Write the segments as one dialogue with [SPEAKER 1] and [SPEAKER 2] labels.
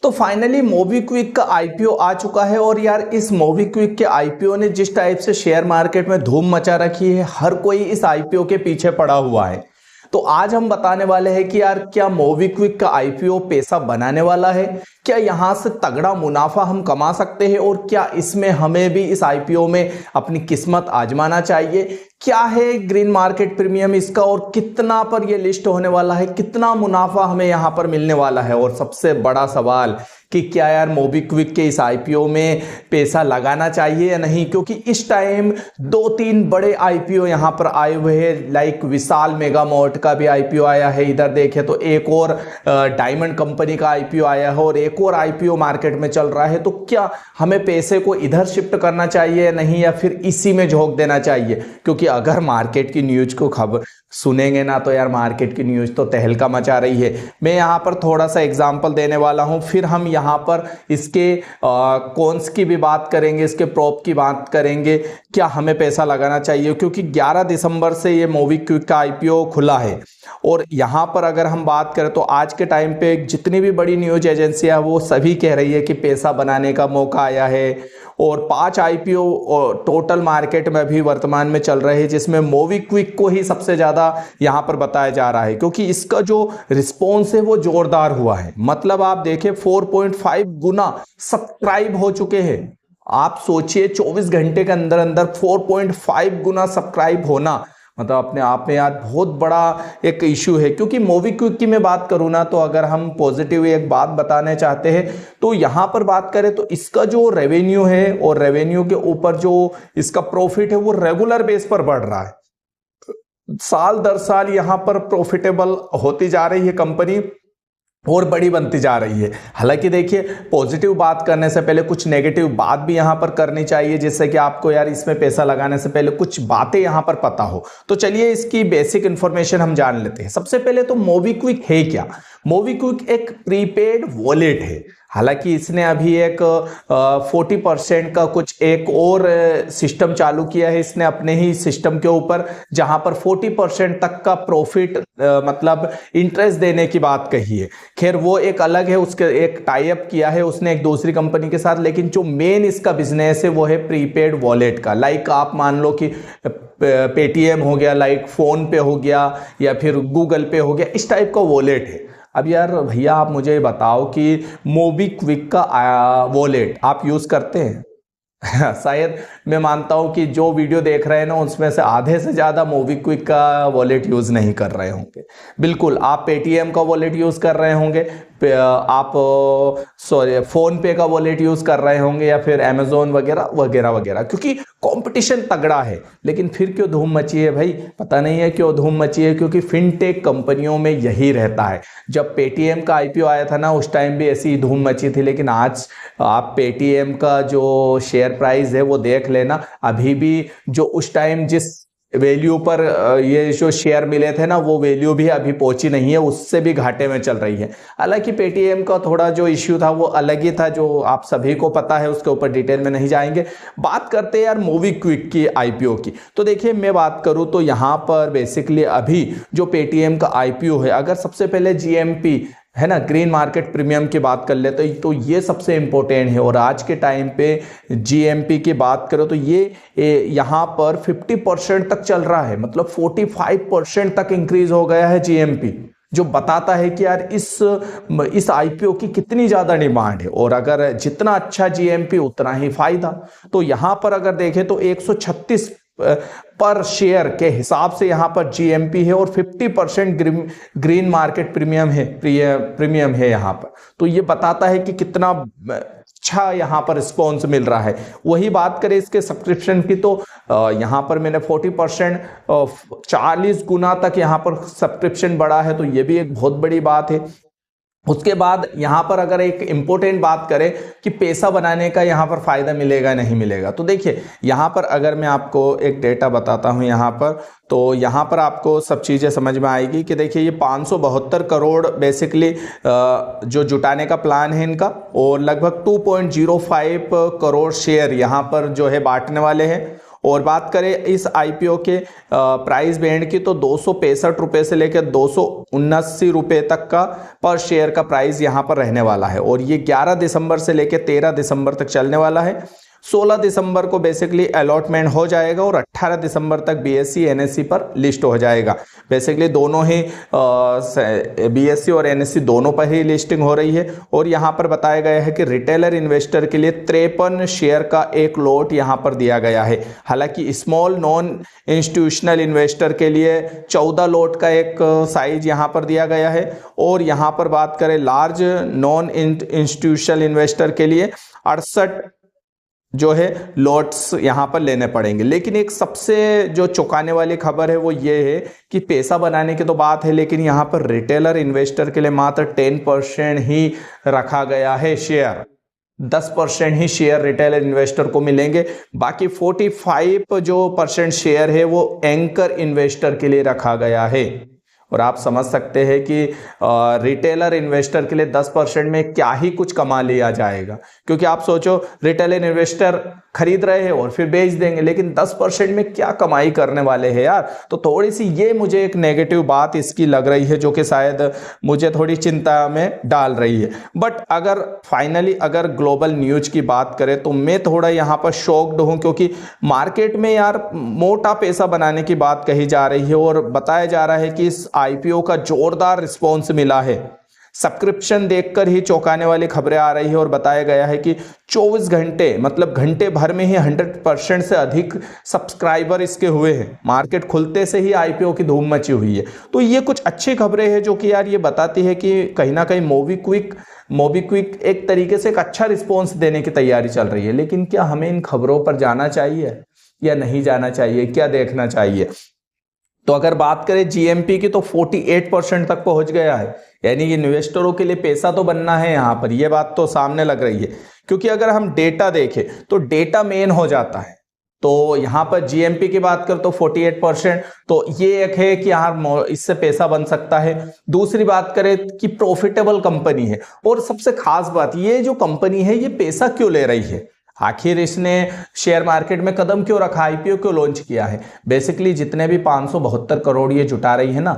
[SPEAKER 1] तो finally MobiKwik का IPO आ चुका है और यार इस मोबीक्विक के आईपीओ ने जिस टाइप से शेयर मार्केट में धूम मचा रखी है, हर कोई इस आईपीओ के पीछे पड़ा हुआ है। तो आज हम बताने वाले हैं कि यार क्या मोबीक्विक का आईपीओ पैसा बनाने वाला है, क्या यहां से तगड़ा मुनाफा हम कमा सकते हैं और क्या इसमें हमें भी इस आईपीओ में अपनी किस्मत आजमाना चाहिए, क्या है ग्रीन मार्केट प्रीमियम इसका और कितना पर यह लिस्ट होने वाला है, कितना मुनाफा हमें यहां पर मिलने वाला है। और सबसे बड़ा सवाल कि क्या यार मोबीक्विक के इस आईपीओ में पैसा लगाना चाहिए या नहीं, क्योंकि इस टाइम 2-3 बड़े आईपीओ यहां पर आए हुए हैं। लाइक विशाल मेगा मार्ट का भी आईपीओ आया है, इधर देखे तो एक और डायमंड कंपनी का आईपीओ आया है और एक और आईपीओ मार्केट में चल रहा है। तो क्या हमें पैसे को इधर शिफ्ट करना चाहिए या नहीं, या फिर इसी में झोंक देना चाहिए, क्योंकि अगर मार्केट की न्यूज को खबर सुनेंगे ना तो यार मार्केट की न्यूज तो तहलका मचा रही है। मैं यहाँ पर थोड़ा सा एग्जांपल देने वाला हूँ, फिर हम यहाँ पर इसके कॉन्स की भी बात करेंगे, इसके प्रॉप की बात करेंगे, क्या हमें पैसा लगाना चाहिए, क्योंकि 11 दिसंबर से ये मोबीक्विक का आईपीओ खुला है। और यहाँ पर अगर हम बात करें तो आज के टाइम पे जितनी भी बड़ी न्यूज एजेंसियां वो सभी कह रही है कि पैसा बनाने का मौका आया है। और 5 आईपीओ टोटल मार्केट में भी वर्तमान में चल रहे हैं, जिसमें मोबीक्विक को ही सबसे ज्यादा यहां पर बताया जा रहा है, क्योंकि इसका जो रिस्पॉन्स है वो जोरदार हुआ है। मतलब आप देखें 4.5 गुना सब्सक्राइब हो चुके हैं। आप सोचिए 24 घंटे के अंदर अंदर 4.5 गुना सब्सक्राइब होना, मतलब अपने आप में यार बहुत बड़ा एक इशू है। क्योंकि मोबीक्विक की मैं बात करूं ना, तो अगर हम पॉजिटिव एक बात बताने चाहते हैं तो यहां पर बात करें तो इसका जो रेवेन्यू है और रेवेन्यू के ऊपर जो इसका प्रॉफिट है वो रेगुलर बेस पर बढ़ रहा है। साल दर साल यहां पर प्रॉफिटेबल होती जा रही है कंपनी और बड़ी बनती जा रही है। हालांकि देखिए पॉजिटिव बात करने से पहले कुछ नेगेटिव बात भी यहां पर करनी चाहिए, जिससे कि आपको यार इसमें पैसा लगाने से पहले कुछ बातें यहां पर पता हो। तो चलिए इसकी बेसिक इंफॉर्मेशन हम जान लेते हैं। सबसे पहले तो मोबीक्विक है क्या। मोबीक्विक एक प्रीपेड वॉलेट है। हालांकि इसने अभी एक 40% का कुछ एक और सिस्टम चालू किया है इसने अपने ही सिस्टम के ऊपर, जहां पर 40% तक का प्रॉफिट मतलब इंटरेस्ट देने की बात कही है। खैर वो एक अलग है, उसके एक टाई अप किया है उसने एक दूसरी कंपनी के साथ, लेकिन जो मेन इसका बिजनेस है वो है प्रीपेड वॉलेट का। लाइक आप मान लो कि पेटीएम हो गया, लाइक फोन पे हो गया, या फिर गूगल पे हो गया, इस टाइप का वॉलेट है। अब यार भैया आप मुझे बताओ कि मोबीक्विक का वॉलेट आप यूज करते हैं? शायद मैं मानता हूं कि जो वीडियो देख रहे हैं ना उसमें से आधे से ज्यादा मोबीक्विक का वॉलेट यूज नहीं कर रहे होंगे। बिल्कुल आप पेटीएम का वॉलेट यूज कर रहे होंगे, आप फोन पे का वॉलेट यूज कर रहे होंगे, या फिर अमेजोन वगैरह वगैरह वगैरह, क्योंकि कंपटीशन तगड़ा है। लेकिन फिर क्यों धूम मची है भाई? पता नहीं है क्यों धूम मची है, क्योंकि फिनटेक कंपनियों में यही रहता है। जब पेटीएम का आईपीओ आया था ना उस टाइम भी ऐसी धूम मची थी, लेकिन आज आप पेटीएम का जो शेयर प्राइस है वो देख लेना, अभी भी जो उस टाइम जिस वैल्यू पर ये जो शेयर मिले थे ना वो वैल्यू भी अभी पहुंची नहीं है, उससे भी घाटे में चल रही है। हालांकि पेटीएम का थोड़ा जो इश्यू था वो अलग ही था, जो आप सभी को पता है, उसके ऊपर डिटेल में नहीं जाएंगे। बात करते हैं यार मोबीक्विक की आईपीओ की। तो देखिए मैं बात करूं तो यहां पर बेसिकली अभी जो पेटीएम का आईपीओ है, अगर सबसे पहले जीएमपी है ना, ग्रीन मार्केट प्रीमियम की बात कर लेते तो ये सबसे इंपॉर्टेंट है। और आज के टाइम पे जीएमपी की बात करो तो ये यहाँ पर 50% तक चल रहा है, मतलब 45% तक इंक्रीज हो गया है जीएमपी, जो बताता है कि यार इस आईपीओ की कितनी ज्यादा डिमांड है। और अगर जितना अच्छा जीएमपी उतना ही फायदा। तो यहां पर अगर देखें तो 136 पर शेयर के हिसाब से यहां पर जीएमपी है और 50% ग्रीन मार्केट प्रीमियम है यहां पर। तो ये बताता है कि कितना अच्छा यहां पर रिस्पॉन्स मिल रहा है। वही बात करें इसके सब्सक्रिप्शन की तो यहां पर मैंने 40% 40 गुना तक यहां पर सब्सक्रिप्शन बढ़ा है, तो ये भी एक बहुत बड़ी बात है। उसके बाद यहां पर अगर एक इंपॉर्टेंट बात करें कि पैसा बनाने का यहां पर फायदा मिलेगा नहीं मिलेगा, तो देखिए यहां पर अगर मैं आपको एक डेटा बताता हूं यहां पर, तो यहां पर आपको सब चीजें समझ में आएगी कि देखिए ये 572 करोड़ बेसिकली जो जुटाने का प्लान है इनका, और लगभग 2.05 करोड़ शेयर यहां पर जो है बांटने वाले हैं। और बात करें इस आईपीओ के प्राइस बैंड की तो 265 रुपए से लेकर 279 रुपए तक का पर शेयर का प्राइस यहां पर रहने वाला है और ये 11 दिसंबर से लेकर 13 दिसंबर तक चलने वाला है। 16 दिसंबर को बेसिकली अलॉटमेंट हो जाएगा और 18 दिसंबर तक बीएसई एनएससी पर लिस्ट हो जाएगा। बेसिकली दोनों ही बीएसई और एनएससी दोनों पर ही लिस्टिंग हो रही है और यहाँ पर बताया गया है कि रिटेलर इन्वेस्टर के लिए 53 शेयर का एक लॉट यहाँ पर दिया गया है। हालांकि स्मॉल नॉन इंस्टीट्यूशनल इन्वेस्टर के लिए 14 लॉट का एक साइज यहाँ पर दिया गया है और यहाँ पर बात करें लार्ज नॉन इंस्टीट्यूशनल इन्वेस्टर के लिए 68 जो है लॉट्स यहां पर लेने पड़ेंगे। लेकिन एक सबसे जो चौंकाने वाली खबर है वो ये है कि पैसा बनाने की तो बात है, लेकिन यहां पर रिटेलर इन्वेस्टर के लिए मात्र 10% ही रखा गया है शेयर। 10% ही शेयर रिटेलर इन्वेस्टर को मिलेंगे, बाकी 45% जो परसेंट शेयर है वो एंकर इन्वेस्टर के लिए रखा गया है। और आप समझ सकते हैं कि रिटेलर इन्वेस्टर के लिए 10% में क्या ही कुछ कमा लिया जाएगा, क्योंकि आप सोचो रिटेलर इन्वेस्टर खरीद रहे हैं और फिर बेच देंगे, लेकिन 10% में क्या कमाई करने वाले हैं यार। तो थोड़ी सी ये मुझे एक नेगेटिव बात इसकी लग रही है जो कि शायद मुझे थोड़ी चिंता में डाल रही है। बट अगर फाइनली अगर ग्लोबल न्यूज की बात करें तो मैं थोड़ा यहाँ पर शॉक्ड हूँ, क्योंकि मार्केट में यार मोटा पैसा बनाने की बात कही जा रही है और बताया जा रहा है कि इस आईपीओ का जोरदार रिस्पॉन्स मिला है। सब्सक्रिप्शन देखकर ही चौंकाने वाली खबरें आ रही है और बताया गया है कि 24 घंटे मतलब घंटे भर में ही 100% से अधिक सब्सक्राइबर इसके हुए हैं। मार्केट खुलते से ही आईपीओ की धूम मची हुई है। तो ये कुछ अच्छी खबरें हैं जो कि यार ये बताती है कि कहीं ना कहीं मोबीक्विक एक तरीके से एक अच्छा रिस्पॉन्स देने की तैयारी चल रही है। लेकिन क्या हमें इन खबरों पर जाना चाहिए या नहीं जाना चाहिए, क्या देखना चाहिए? तो अगर बात करें जीएमपी की तो 48% तक पहुंच गया है, यानी इन्वेस्टरों के लिए पैसा तो बनना है यहाँ पर, यह बात तो सामने लग रही है। क्योंकि अगर हम डेटा देखें तो डेटा मेन हो जाता है। तो यहाँ पर जीएमपी की बात करें तो 48%, तो ये एक है कि यहाँ इससे पैसा बन सकता है। दूसरी बात करें कि प्रॉफिटेबल कंपनी है, और सबसे खास बात ये जो कंपनी है ये पैसा क्यों ले रही है, आखिर इसने शेयर मार्केट में कदम क्यों रखा, आईपीओ क्यों लॉन्च किया है। बेसिकली जितने भी 572 करोड़ ये जुटा रही है ना,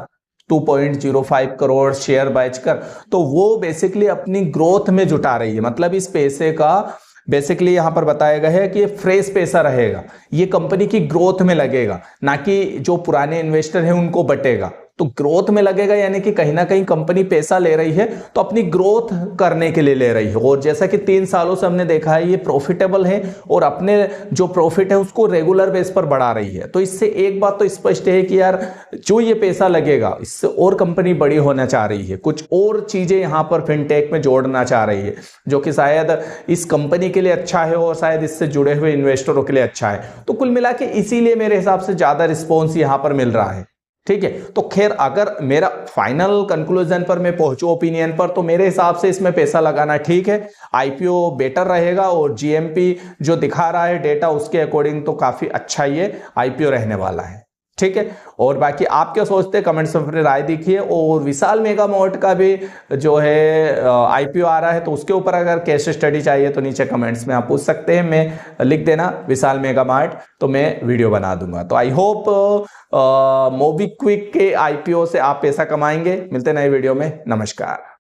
[SPEAKER 1] 2.05 करोड़ शेयर बेचकर, तो वो बेसिकली अपनी ग्रोथ में जुटा रही है। मतलब इस पैसे का बेसिकली यहां पर बताया गया है कि फ्रेश पैसा रहेगा, ये कंपनी की ग्रोथ में लगेगा, ना कि जो पुराने इन्वेस्टर हैं उनको बटेगा। तो ग्रोथ में लगेगा, यानी कि कहीं ना कहीं कंपनी पैसा ले रही है तो अपनी ग्रोथ करने के लिए ले रही है। और जैसा कि 3 सालों से हमने देखा है ये प्रॉफिटेबल है और अपने जो प्रॉफिट है उसको रेगुलर बेस पर बढ़ा रही है। तो इससे एक बात तो स्पष्ट है कि यार जो ये पैसा लगेगा इससे और कंपनी बड़ी होना चाह रही है, कुछ और चीजें यहां पर फिनटेक में जोड़ना चाह रही है, जो कि शायद इस कंपनी के लिए अच्छा है और शायद इससे जुड़े हुए इन्वेस्टरों के लिए अच्छा है। तो कुल मिला के इसीलिए मेरे हिसाब से ज्यादा रिस्पॉन्स यहां पर मिल रहा है। ठीक है, तो खैर अगर मेरा फाइनल कंक्लूजन पर मैं पहुंचूं ओपिनियन पर, तो मेरे हिसाब से इसमें पैसा लगाना ठीक है। आईपीओ बेटर रहेगा और जीएमपी जो दिखा रहा है डेटा उसके अकॉर्डिंग तो काफी अच्छा ये आईपीओ रहने वाला है। ठीक है, और बाकी आप क्या सोचते हैं कमेंट्स में अपनी राय दीजिए। और विशाल मेगा मार्ट का भी जो है आईपीओ आ रहा है, तो उसके ऊपर अगर केस स्टडी चाहिए तो नीचे कमेंट्स में आप पूछ सकते हैं, मैं लिख देना विशाल मेगा मार्ट, तो मैं वीडियो बना दूंगा। तो आई होप मोबीक्विक के आईपीओ से आप पैसा कमाएंगे। मिलते हैं नए वीडियो में, नमस्कार।